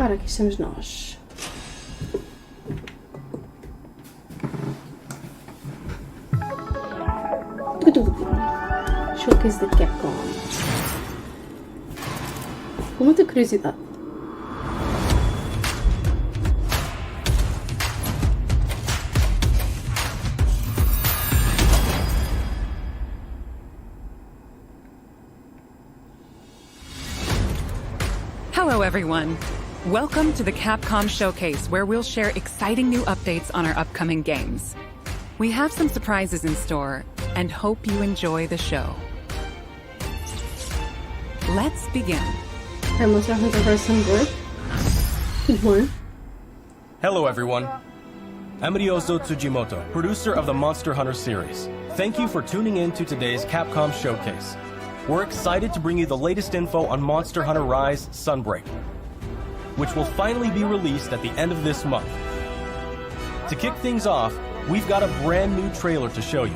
Ora, aqui estamos nós. Showcase da Capcom. Com muita curiosidade. Hello everyone! Welcome to the Capcom Showcase, where we'll share exciting new updates on our upcoming games. We have some surprises in store, and hope you enjoy the show. Let's begin. Monster Hunter version good. Good one. Hello everyone. I'm Ryozo Tsujimoto, producer of the Monster Hunter series. Thank you for tuning in to today's Capcom Showcase. We're excited to bring you the latest info on Monster Hunter Rise Sunbreak, which will finally be released at the end of this month. To kick things off, we've got a brand new trailer to show you.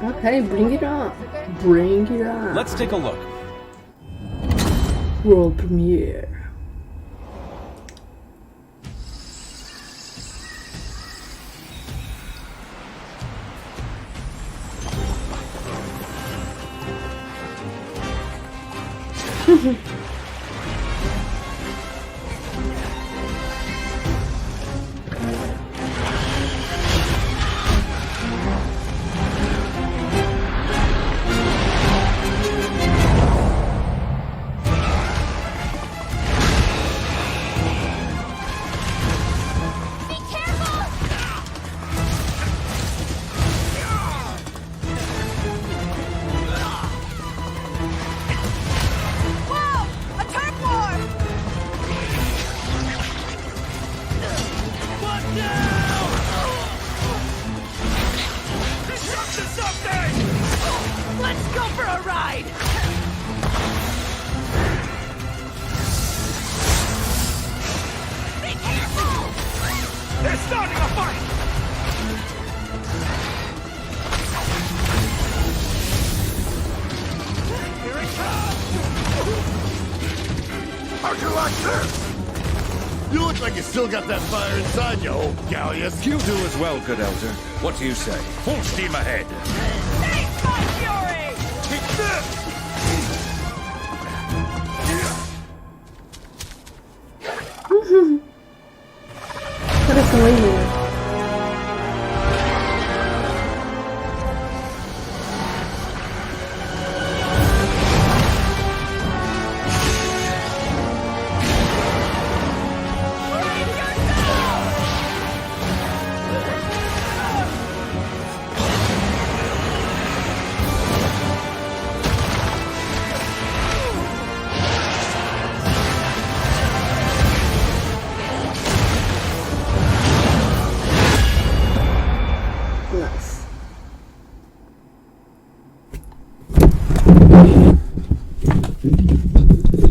Okay, bring it on. Bring it on. Let's take a look. World premiere. How'd you like this? You look like you still got that fire inside you, old galleus. You do as well, good elder. What do you say? Full steam ahead. Taste my fury! Take this! Parece lindo.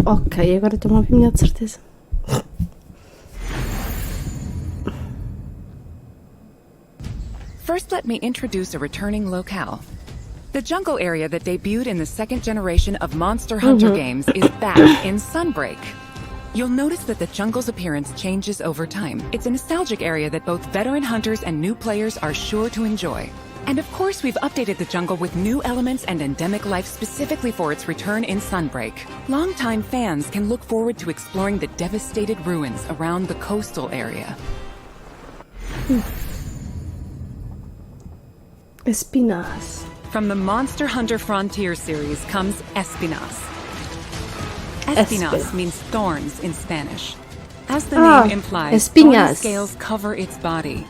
Ok, agora estou a ouvir melhor de certeza. First, let me introduce a returning locale. The jungle area that debuted in the second generation of Monster Hunter games is back in Sunbreak. You'll notice that the jungle's appearance changes over time. It's a nostalgic area that both veteran hunters and new players are sure to enjoy. And of course, we've updated the jungle with new elements and endemic life specifically for its return in Sunbreak. Longtime fans can look forward to exploring the devastated ruins around the coastal area. Espinas. From the Monster Hunter Frontier series comes Espinas. Espinas means thorns in Spanish. As the name implies, thorny scales cover its body.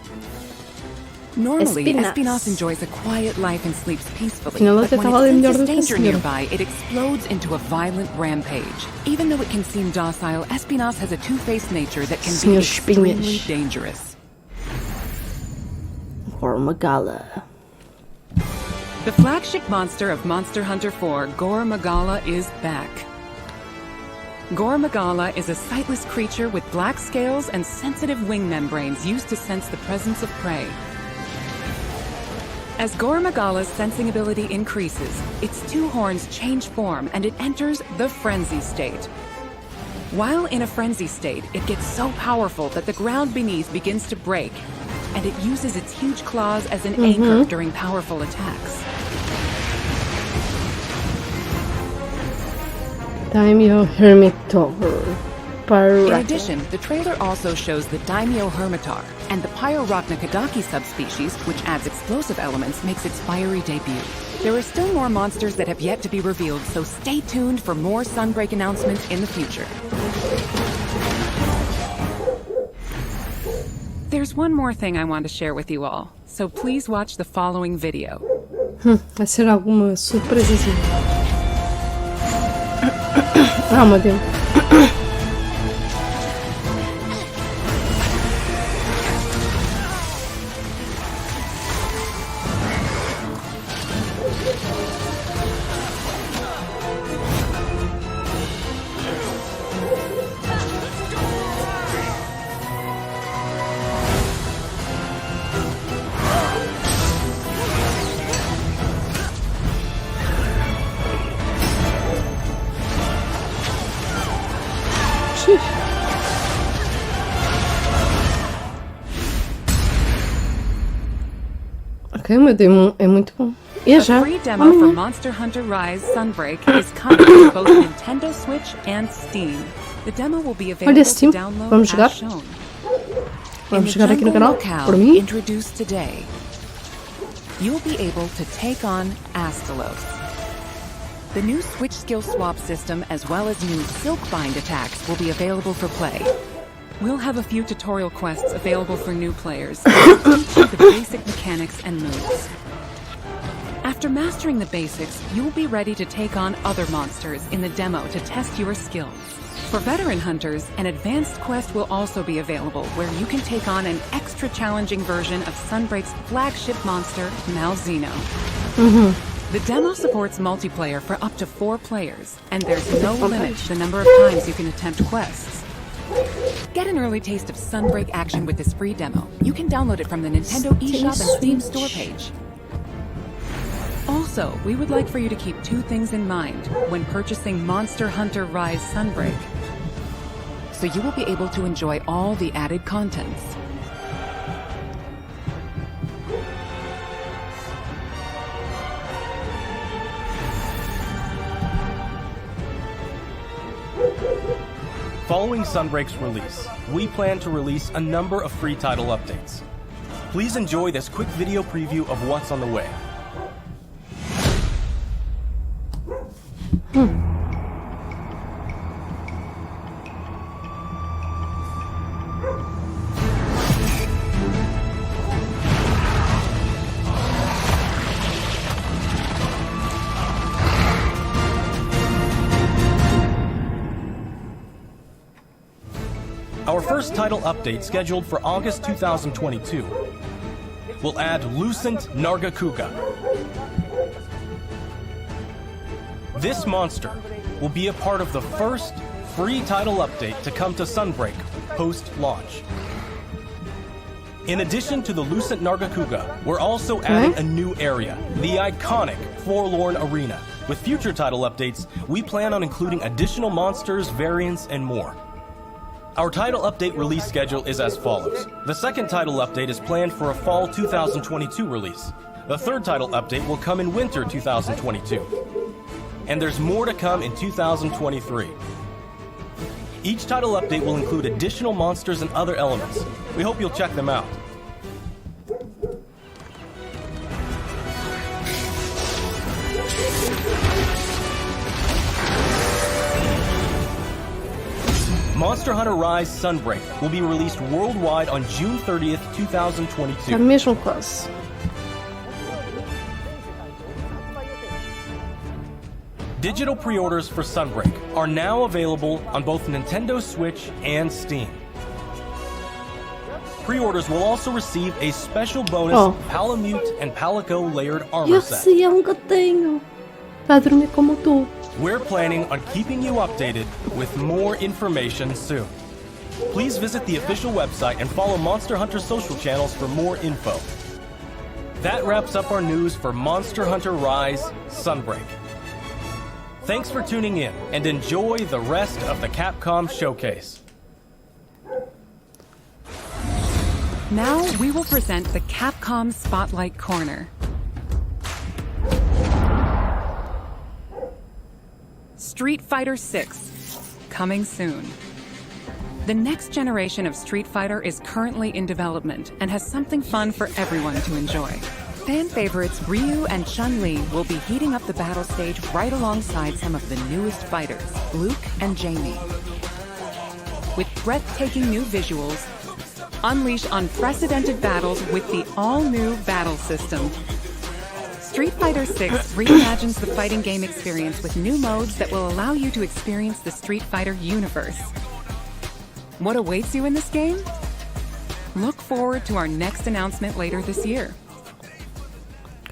Normally, Espinas enjoys a quiet life and sleeps peacefully, but when it senses danger nearby, it explodes into a violent rampage. Even though it can seem docile, Espinas has a two-faced nature that can be extremely dangerous. Gormagala. The flagship monster of Monster Hunter 4, Gormagala, is back. Gormagala is a sightless creature with black scales and sensitive wing membranes used to sense the presence of prey. As Gormagala's sensing ability increases, its two horns change form and it enters the frenzy state. While in a frenzy state, it gets so powerful that the ground beneath begins to break, and it uses its huge claws as an anchor during powerful attacks. Daimyo Hermitor. In addition, the trailer also shows the Daimyo Hermitar, and the Pyrorachna subspecies, which adds explosive elements, makes its fiery debut. There are still more monsters that have yet to be revealed, so stay tuned for more Sunbreak announcements in the future. There's one more thing I want to share with you all, so please watch the following video. Vai ser alguma surpresazinha. Ah, meu Deus. Ok, meu Deus, é muito bom. E A já? free demo for Monster Hunter Rise Sunbreak is coming to both Nintendo Switch and Steam. The demo will be available Olha, Steam. to download Vamos jogar? as shown. Vamos In jogar the aqui no jungle canal, locale por mim. introduced today, you'll be able to take on Astalos. The new Switch skill swap system, as well as new Silkbind attacks, will be available for play. We'll have a few tutorial quests available for new players to teach you the basic mechanics and moves. After mastering the basics, you'll be ready to take on other monsters in the demo to test your skills. For veteran hunters, an advanced quest will also be available where you can take on an extra challenging version of Sunbreak's flagship monster, Malzeno. The demo supports multiplayer for up to 4 players, and there's no limit to the number of times you can attempt quests. Get an early taste of Sunbreak action with this free demo. You can download it from the Nintendo eShop and Steam store page. Also, we would like for you to keep 2 things in mind when purchasing Monster Hunter Rise Sunbreak, so you will be able to enjoy all the added contents. Following Sunbreak's release, we plan to release a number of free title updates. Please enjoy this quick video preview of what's on the way. Our first title update, scheduled for August 2022, will add Lucent Nargacuga. This monster will be a part of the first free title update to come to Sunbreak post-launch. In addition to the Lucent Nargacuga, we're also adding a new area, the iconic Forlorn Arena. With future title updates, we plan on including additional monsters, variants, and more. Our title update release schedule is as follows. The second title update is planned for a fall 2022 release. The third title update will come in winter 2022. And there's more to come in 2023. Each title update will include additional monsters and other elements. We hope you'll check them out. Monster Hunter Rise Sunbreak will be released worldwide on June 30th, 2022. Tá mesmo quase. Digital pre-orders for Sunbreak are now available on both Nintendo Switch and Steam. Pre-orders will also receive a special bonus Palamute and Palico layered armor Eu set. sei, é um gatinho. Vai dormir como tu. We're planning on keeping you updated with more information soon. Please visit the official website and follow Monster Hunter social channels for more info. That wraps up our news for Monster Hunter Rise Sunbreak. Thanks for tuning in, and enjoy the rest of the Capcom Showcase. Now we will present the Capcom Spotlight Corner. Street Fighter 6, coming soon. The next generation of Street Fighter is currently in development and has something fun for everyone to enjoy. Fan favorites Ryu and Chun-Li will be heating up the battle stage right alongside some of the newest fighters, Luke and Jamie. With breathtaking new visuals, unleash unprecedented battles with the all-new battle system. Street Fighter 6 reimagines the fighting game experience with new modes that will allow you to experience the Street Fighter universe. What awaits you in this game? Look forward to our next announcement later this year.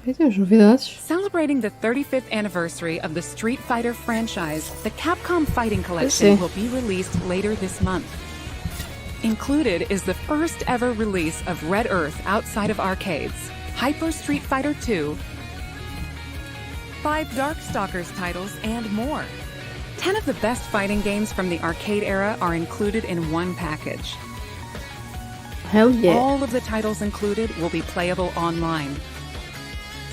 Ok, temos novidades. Celebrating the 35th anniversary of the Street Fighter franchise, the Capcom Fighting Collection will be released later this month. Included is the first ever release of Red Earth outside of arcades, Hyper Street Fighter 2, 5 Darkstalkers titles, and more. 10 of the best fighting games from the arcade era are included in one package. Hell yeah. All of the titles included will be playable online.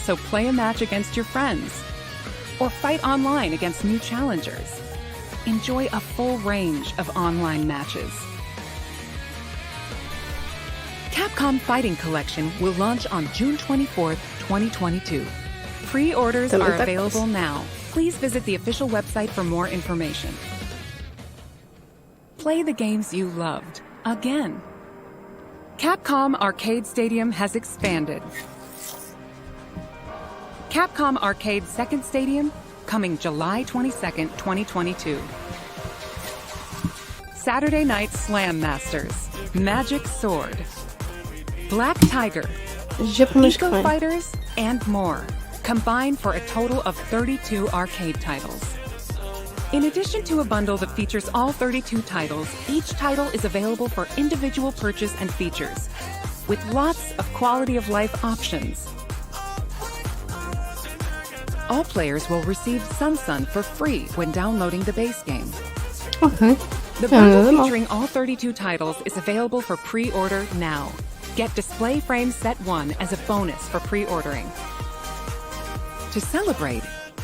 So play a match against your friends, or fight online against new challengers. Enjoy a full range of online matches. Capcom Fighting Collection will launch on June 24th, 2022. Pre-orders are available now. Please visit the official website for more information. Play the games you loved again. Capcom Arcade Stadium has expanded. Capcom Arcade Second Stadium, coming July 22nd, 2022. Saturday Night Slam Masters, Magic Sword, Black Tiger, Japonês que Eco vem. Fighters, and more, combined for a total of 32 arcade titles. In addition to a bundle that features all 32 titles, each title is available for individual purchase and features, with lots of quality-of-life options. All players will receive Sun for free when downloading the base game. Ok. The Não é nada bundle mal. featuring all 32 titles is available for pre-order now. Get Display Frame Set 1 as a bonus for pre-ordering. To celebrate,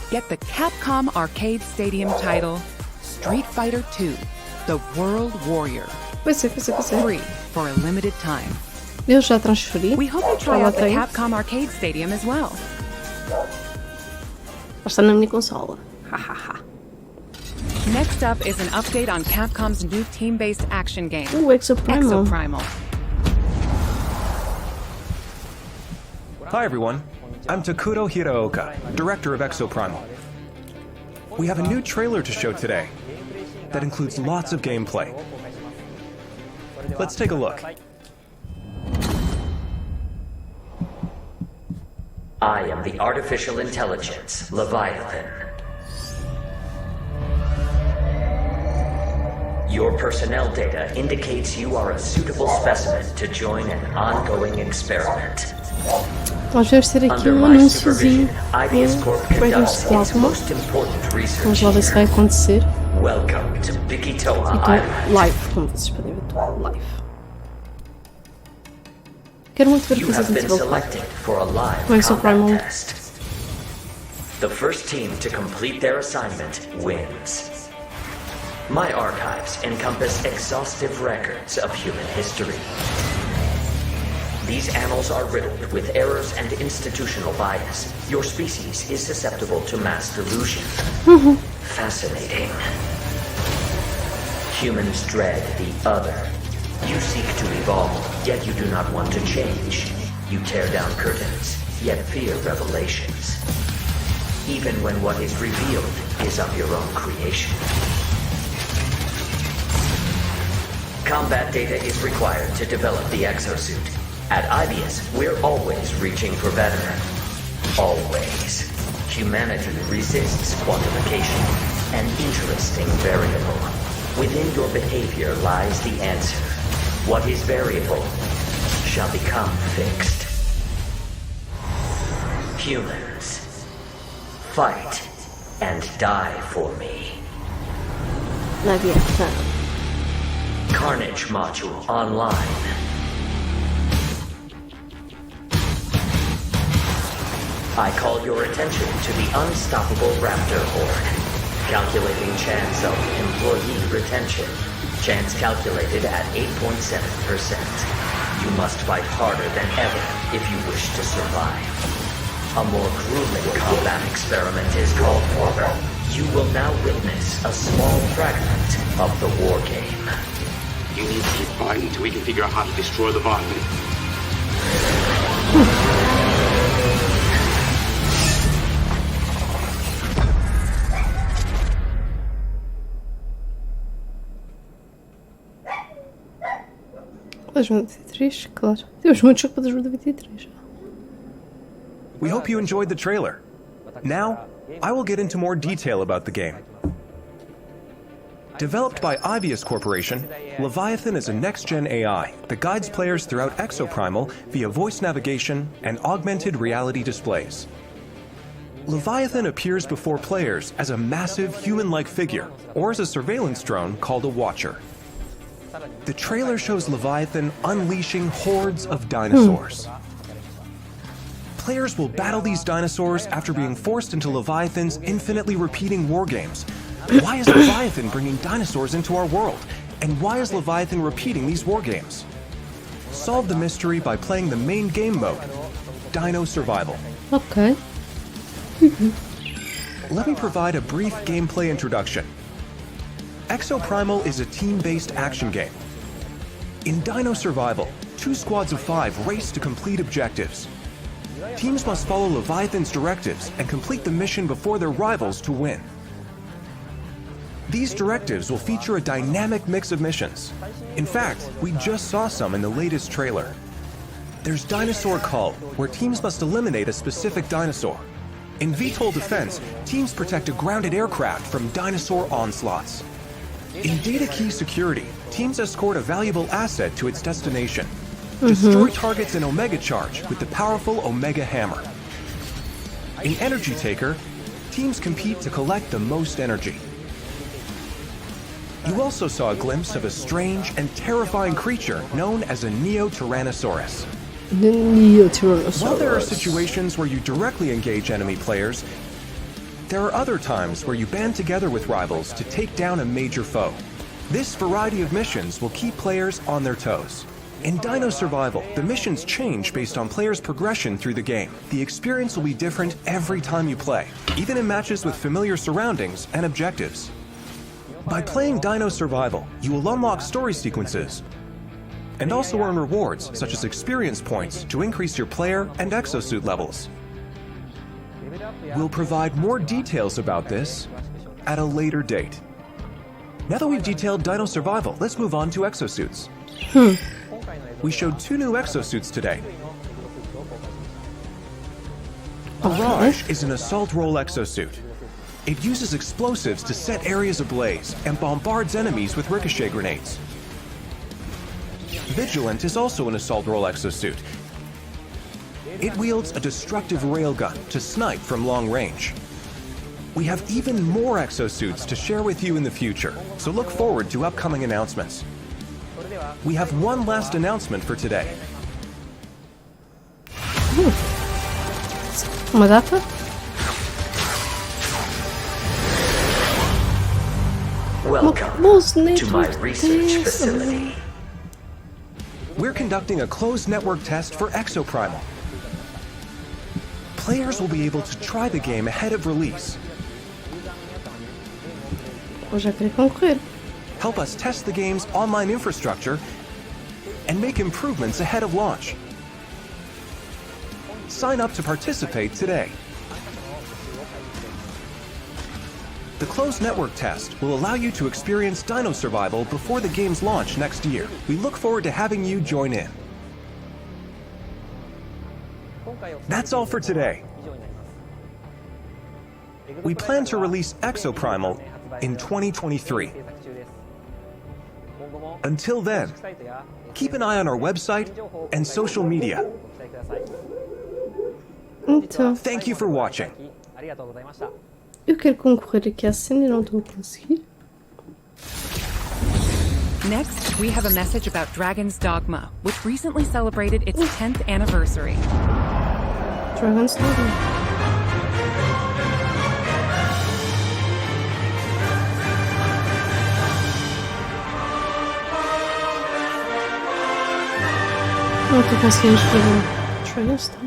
get the Capcom Arcade Stadium title Street Fighter 2, The World Warrior, Pois é. free for a limited time. Eu já transferi. We hope you try Já out the tenho. Capcom Arcade Stadium as well. Está na minha consola. Hahaha. Next up is an update on Capcom's new team-based action game, Exoprimal. Exoprimal. Hi everyone, I'm Takuro Hiraoka, director of Exoprimal. We have a new trailer to show today that includes lots of gameplay. Let's take a look. I am the artificial intelligence, Leviathan. Your personnel data indicates you are a suitable specimen to join an ongoing experiment. Nós vamos ter aqui Under um my anúnciozinho supervision, IBS Corp do Dragon's conducts its Dogma. most important research Vamos lá ver se here. vai acontecer. Welcome to Bikitoa Então, Island. live, como vocês podem ver, estou live. Quero muito ver o que You vocês have vão been desenvolver. selected for a live Com Exoprimal. combat test. The first team to complete their assignment wins. My archives encompass exhaustive records of human history. These annals are riddled with errors and institutional bias. Your species is susceptible to mass delusion. Fascinating. Humans dread the other. You seek to evolve, yet you do not want to change. You tear down curtains, yet fear revelations. Even when what is revealed is of your own creation. Combat data is required to develop the exosuit. At IBS, we're always reaching for better. Always. Humanity resists quantification, an interesting variable. Within your behavior lies the answer. What is variable shall become fixed. Humans, fight and die for me. LEVIATHAN. Carnage module online. I call your attention to the unstoppable raptor horde. Calculating chance of employee retention. Chance calculated at 8.7%. You must fight harder than ever if you wish to survive. A more grueling combat experiment is called for. You will now witness a small fragment of the war game. You need to keep quiet until we can figure out how to destroy the Leviathan. Para 2023, claro. Temos muito jogo para 2023. We hope you enjoyed the trailer. Now, I will get into more detail about the game. Developed by Ibius Corporation, Leviathan is a next-gen AI that guides players throughout Exoprimal via voice navigation and augmented reality displays. Leviathan appears before players as a massive human-like figure, or as a surveillance drone called a Watcher. The trailer shows Leviathan unleashing hordes of dinosaurs. Players will battle these dinosaurs after being forced into Leviathan's infinitely repeating war games. Why is Leviathan bringing dinosaurs into our world? And why is Leviathan repeating these war games? Solve the mystery by playing the main game mode, Dino Survival. Ok. Let me provide a brief gameplay introduction. Exoprimal is a team-based action game. In Dino Survival, 2 squads of 5 race to complete objectives. Teams must follow Leviathan's directives and complete the mission before their rivals to win. These directives will feature a dynamic mix of missions. In fact, we just saw some in the latest trailer. There's Dinosaur Cull, where teams must eliminate a specific dinosaur. In VTOL Defense, teams protect a grounded aircraft from dinosaur onslaughts. In Data Key Security, teams escort a valuable asset to its destination. Destroy targets in Omega Charge with the powerful Omega Hammer. In Energy Taker, teams compete to collect the most energy. You also saw a glimpse of a strange and terrifying creature known as a Neo-Tyrannosaurus. The Neo-Tyrannosaurus. While there are situations where you directly engage enemy players, there are other times where you band together with rivals to take down a major foe. This variety of missions will keep players on their toes. In Dino Survival, the missions change based on players' progression through the game. The experience will be different every time you play, even in matches with familiar surroundings and objectives. By playing Dino Survival, you will unlock story sequences and also earn rewards such as experience points to increase your player and exosuit levels. We'll provide more details about this at a later date. Now that we've detailed Dino Survival, let's move on to exosuits. We showed 2 new exosuits today. Barrage is an assault role exosuit. It uses explosives to set areas ablaze and bombards enemies with ricochet grenades. Vigilant is also an assault role exosuit. It wields a destructive railgun to snipe from long range. We have even more exosuits to share with you in the future, so look forward to upcoming announcements. We have one last announcement for today. Uma data? Welcome to my research facility. We're conducting a closed network test for Exoprimal. Players will be able to try the game ahead of release. Eu já queria concorrer. Help us test the game's online infrastructure and make improvements ahead of launch. Sign up to participate today. The closed network test will allow you to experience Dino Survival before the game's launch next year. We look forward to having you join in. That's all for today. We plan to release Exoprimal in 2023. Until then, keep an eye on our website and social media. Então, Thank you for watching. Eu quero concorrer aqui à cena e não estou a conseguir. Next, we have a message about Dragon's Dogma, which recently celebrated its 10th anniversary. Dragon's Dogma. Não estou conseguindo escrever. Dragon's Dogma.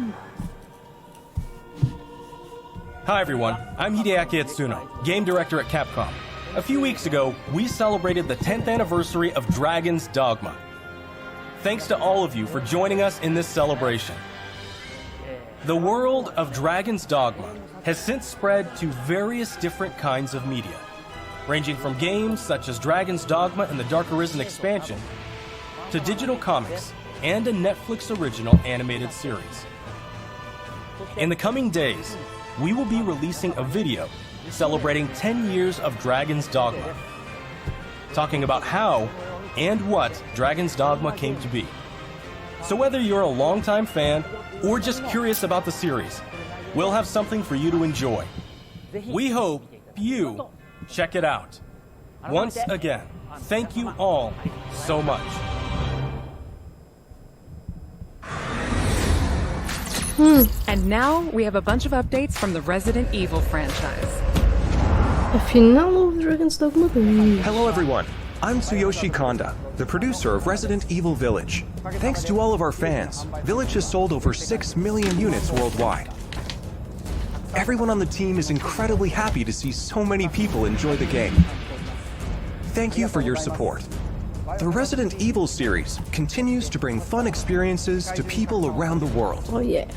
Hi everyone, I'm Hideaki Itsuno, game director at Capcom. A few weeks ago, we celebrated the 10th anniversary of Dragon's Dogma. Thanks to all of you for joining us in this celebration. The world of Dragon's Dogma has since spread to various different kinds of media, ranging from games such as Dragon's Dogma and the Dark Arisen expansion, to digital comics and a Netflix original animated series. In the coming days, we will be releasing a video celebrating 10 years of Dragon's Dogma, talking about how and what Dragon's Dogma came to be. So whether you're a longtime fan or just curious about the series, we'll have something for you to enjoy. We hope you check it out. Once again, thank you all so much. And now we have a bunch of updates from the Resident Evil franchise. Afinal, o Dragon's Dogma 2. Hello everyone, I'm Tsuyoshi Kanda, the producer of Resident Evil Village. Thanks to all of our fans, Village has sold over 6 million units worldwide. Everyone on the team is incredibly happy to see so many people enjoy the game. Thank you for your support. The Resident Evil series continues to bring fun experiences to people around the world. Oh yeah.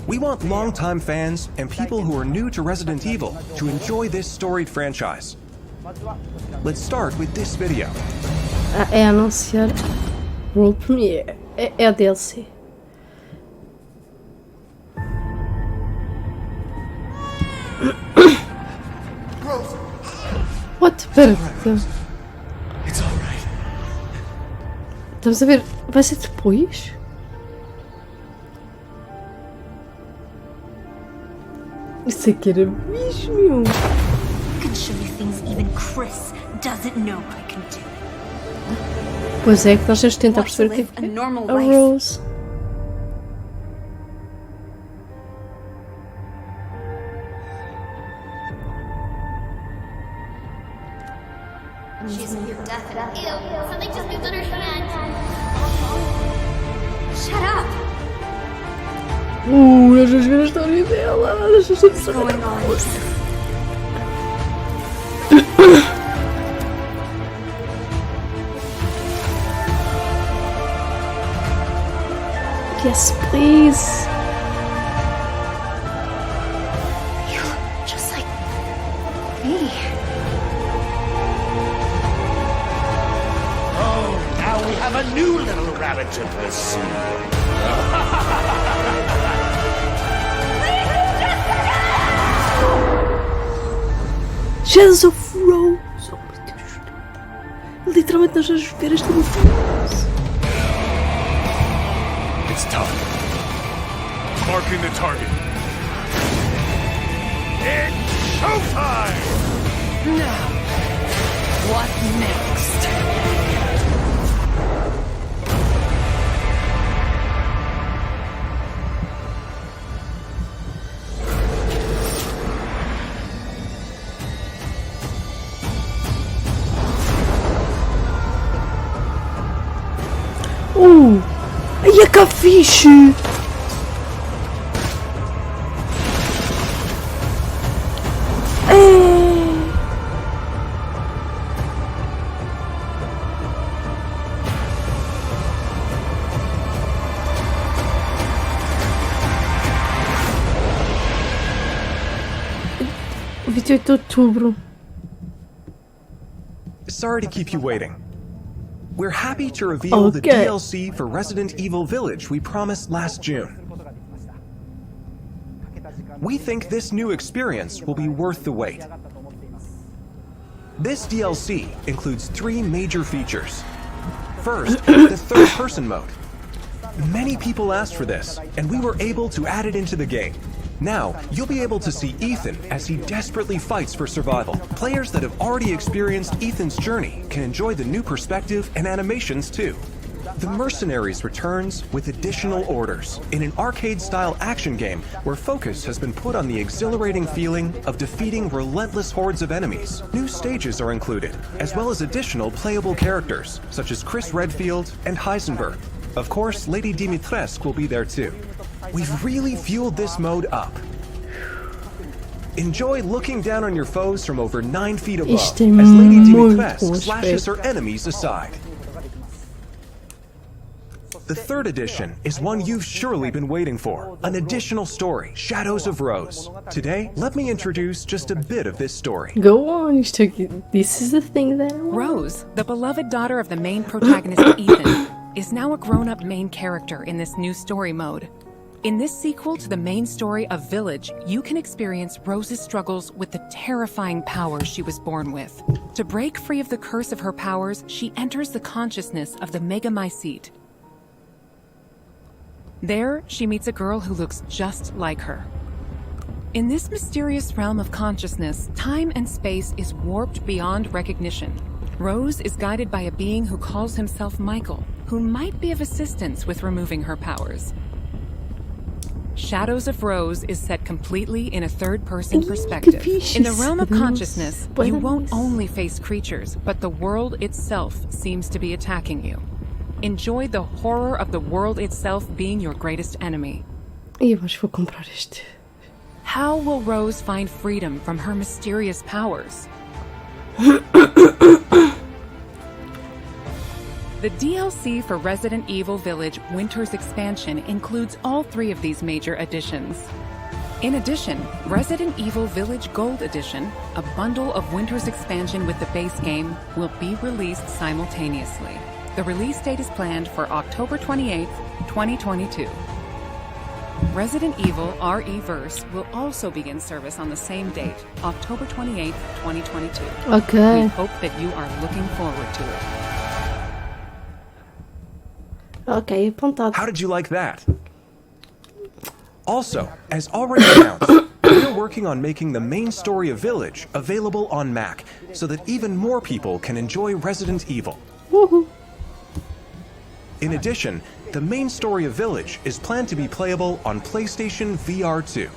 We want longtime fans and people who are new to Resident Evil to enjoy this storied franchise. Let's start with this video. É anunciar World Premiere. É a DLC. What? Pera. It's all right. Estamos a ver. Vai ser depois? Isso aqui era bicho, meu. I can show you things even Chris doesn't know I can do. Pois é, que nós temos de tentar perceber o que é a Rose. She's near death. Ew, something just moved on her hand. Shut up! Nós vamos ver a história dela. Nós vamos What's going on? Yes, please. You look just like me. Oh, now we have a new little rabbit to pursue. Jesus of Rose. Oh meu Deus. Literalmente nós vamos ver esta Rose. It's time. Marking the target. It's showtime! Now, what next? Ai, é que fixe! É 28 de outubro. Sorry to keep you waiting. We're happy to reveal the DLC for Resident Evil Village we promised last June. We think this new experience will be worth the wait. This DLC includes 3 major features. First, the third-person mode. Many people asked for this, and we were able to add it into the game. Now, you'll be able to see Ethan as he desperately fights for survival. Players that have already experienced Ethan's journey can enjoy the new perspective and animations too. The Mercenaries returns with additional orders in an arcade-style action game where focus has been put on the exhilarating feeling of defeating relentless hordes of enemies. New stages are included, as well as additional playable characters, such as Chris Redfield and Heisenberg. Of course, Lady Dimitrescu will be there too. We've really fueled this mode up. Enjoy looking down on your foes from over 9 feet above as Lady Dimitrescu slashes her enemies aside. The third edition is one you've surely been waiting for, an additional story, Shadows of Rose. Today, let me introduce just a bit of this story. Go on, this is the thing that Rose, the beloved daughter of the main protagonist Ethan, is now a grown-up main character in this new story mode. In this sequel to the main story of Village, you can experience Rose's struggles with the terrifying powers she was born with. To break free of the curse of her powers, she enters the consciousness of the Megamycete. There, she meets a girl who looks just like her. In this mysterious realm of consciousness, time and space is warped beyond recognition. Rose is guided by a being who calls himself Michael, who might be of assistance with removing her powers. Shadows of Rose is set completely in a third-person perspective. In the realm of consciousness, you won't only face creatures, but the world itself seems to be attacking you. Enjoy the horror of the world itself being your greatest enemy. Eu acho que vou comprar este. How will Rose find freedom from her mysterious powers? The DLC for Resident Evil Village Winter's Expansion includes all 3 of these major additions. In addition, Resident Evil Village Gold Edition, a bundle of Winter's Expansion with the base game, will be released simultaneously. The release date is planned for October 28th, 2022. Resident Evil RE-Verse will also begin service on the same date, October 28th, 2022. Okay. We hope that you are looking forward to it. Okay, apontado. How did you like that? Also, as already announced, we're working on making the main story of Village available on Mac, so that even more people can enjoy Resident Evil. Woohoo! In addition, the main story of Village is planned to be playable on PlayStation VR 2.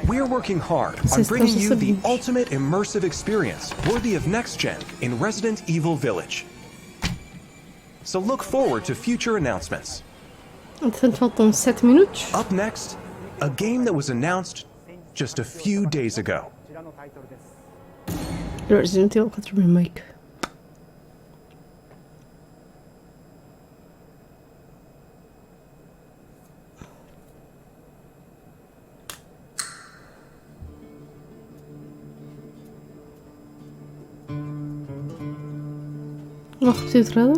We're working hard on bringing you the ultimate immersive experience worthy of next-gen in Resident Evil Village. So look forward to future announcements. Entretanto, faltam 7 minutos. Up next, a game that was announced just a few days ago. Resident Evil 4 Remake. Vou repetir o trailer?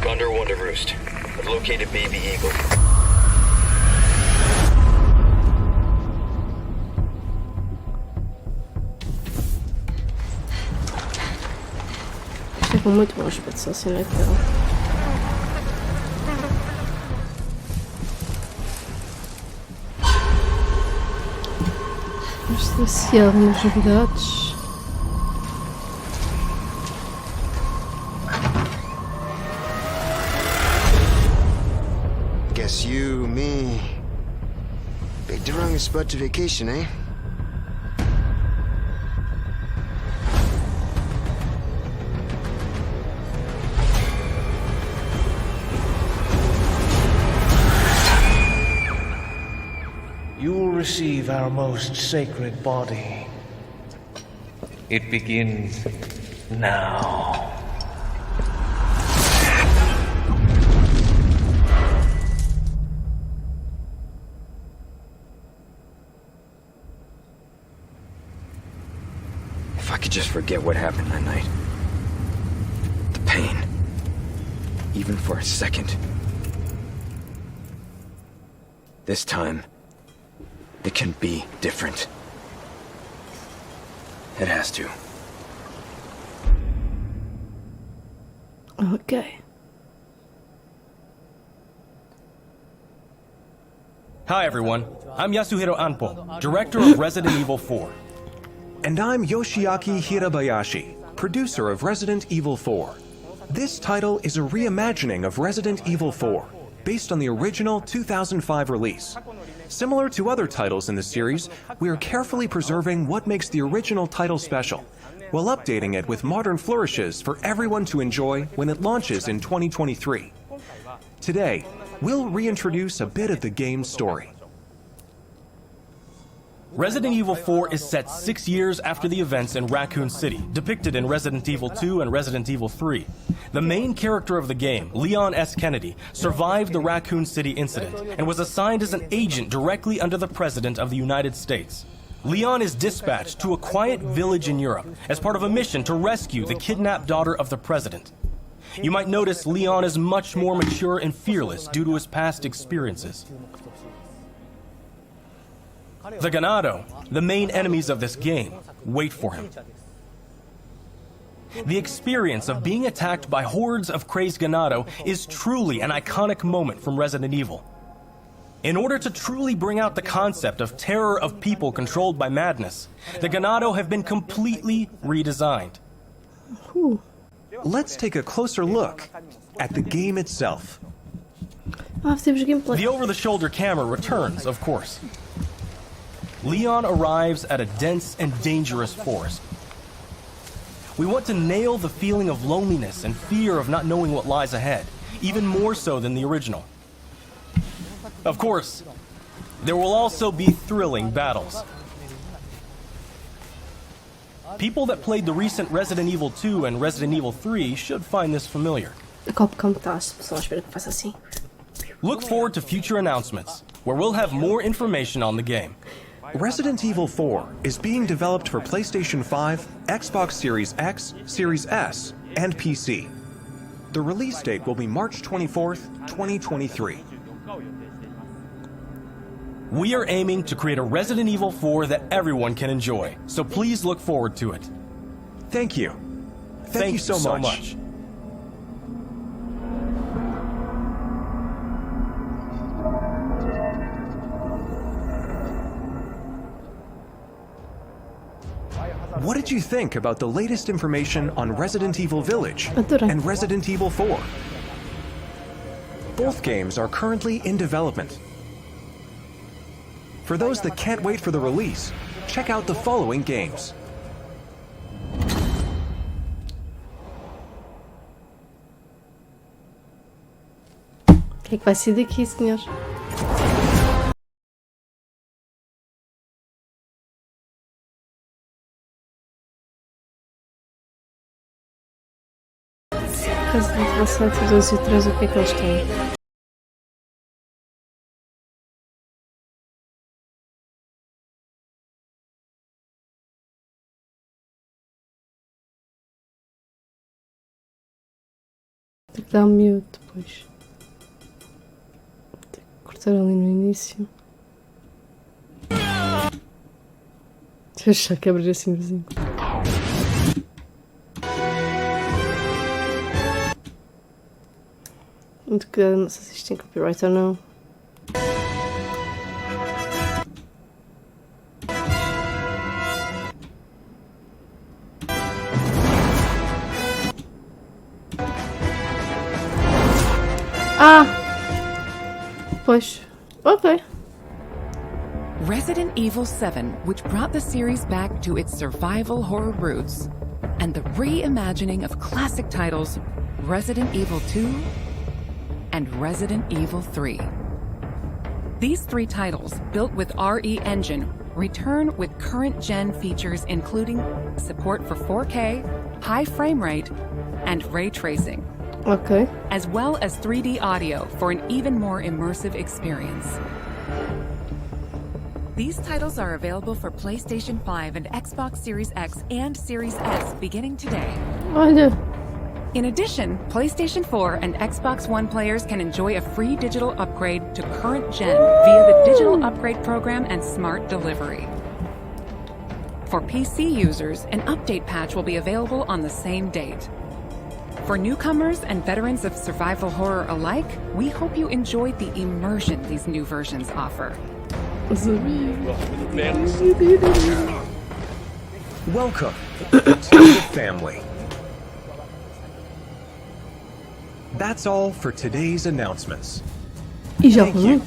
Condor 1 to Roost. I've located Baby Eagle. Com muito bom aspecto, só assim é que dá. Vamos ver se há algumas novidades. Guess you, me, picked the wrong spot to vacation, eh? You will receive our most sacred body. It begins now. If I could just forget what happened that night. The pain. Even for a second. This time, it can be different. It has to. Okay. Hi everyone, I'm Yasuhiro Anpo, director of Resident Evil 4. And I'm Yoshiaki Hirabayashi, producer of Resident Evil 4. This title is a reimagining of Resident Evil 4, based on the original 2005 release. Similar to other titles in the series, we are carefully preserving what makes the original title special, while updating it with modern flourishes for everyone to enjoy when it launches in 2023. Today, we'll reintroduce a bit of the game's story. Resident Evil 4 is set 6 years after the events in Raccoon City, depicted in Resident Evil 2 and Resident Evil 3. The main character of the game, Leon S. Kennedy, survived the Raccoon City incident and was assigned as an agent directly under the President of the United States. Leon is dispatched to a quiet village in Europe as part of a mission to rescue the kidnapped daughter of the President. You might notice Leon is much more mature and fearless due to his past experiences. The Ganado, the main enemies of this game, wait for him. The experience of being attacked by hordes of crazed Ganado is truly an iconic moment from Resident Evil. In order to truly bring out the concept of terror of people controlled by madness, the Ganado have been completely redesigned. Let's take a closer look at the game itself. The over-the-shoulder camera returns, of course. Leon arrives at a dense and dangerous forest. We want to nail the feeling of loneliness and fear of not knowing what lies ahead, even more so than the original. Of course, there will also be thrilling battles. People that played the recent Resident Evil 2 and Resident Evil 3 should find this familiar. A Capcom tá, as pessoas esperam que faça assim. Look forward to future announcements, where we'll have more information on the game. Resident Evil 4 is being developed for PlayStation 5, Xbox Series X, Series S, and PC. The release date will be March 24th, 2023. We are aiming to create a Resident Evil 4 that everyone can enjoy, so please look forward to it. Thank you. Thank you so much. What did you think about the latest information on Resident Evil Village and Resident Evil 4? Both games are currently in development. For those that can't wait for the release, check out the following games. O que é que vai ser daqui, senhores? Resident Evil 7, 2 e 3, o que é que eles têm? Tem que dar um mute depois. Tem que cortar ali no início. Deixa eu abrir assim vizinho. Muito cuidado, não sei se isto tem copyright ou não. Ah! Pois. Ok. Resident Evil 7, which brought the series back to its survival horror roots, and the reimagining of classic titles Resident Evil 2 and Resident Evil 3. These three titles, built with RE Engine, return with current-gen features including support for 4K, high frame rate, and ray tracing. Okay. As well as 3D audio for an even more immersive experience. These titles are available for PlayStation 5 and Xbox Series X and Series S beginning today. Olha. In addition, PlayStation 4 and Xbox One players can enjoy a free digital upgrade to current gen via the Digital Upgrade Program and Smart Delivery. For PC users, an update patch will be available on the same date. For newcomers and veterans of survival horror alike, we hope you enjoyed the immersion these new versions offer. Welcome to the family. That's all for today's announcements. Thank you.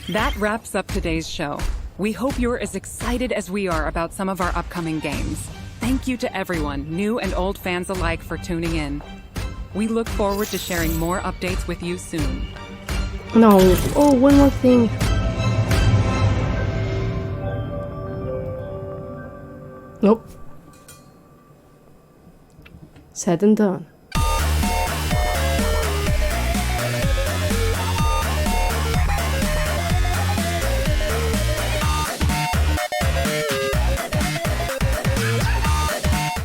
That wraps up today's show. We hope you're as excited as we are about some of our upcoming games. Thank you to everyone, new and old fans alike, for tuning in. We look forward to sharing more updates with you soon. No. Oh, one more thing. Nope. Said and done.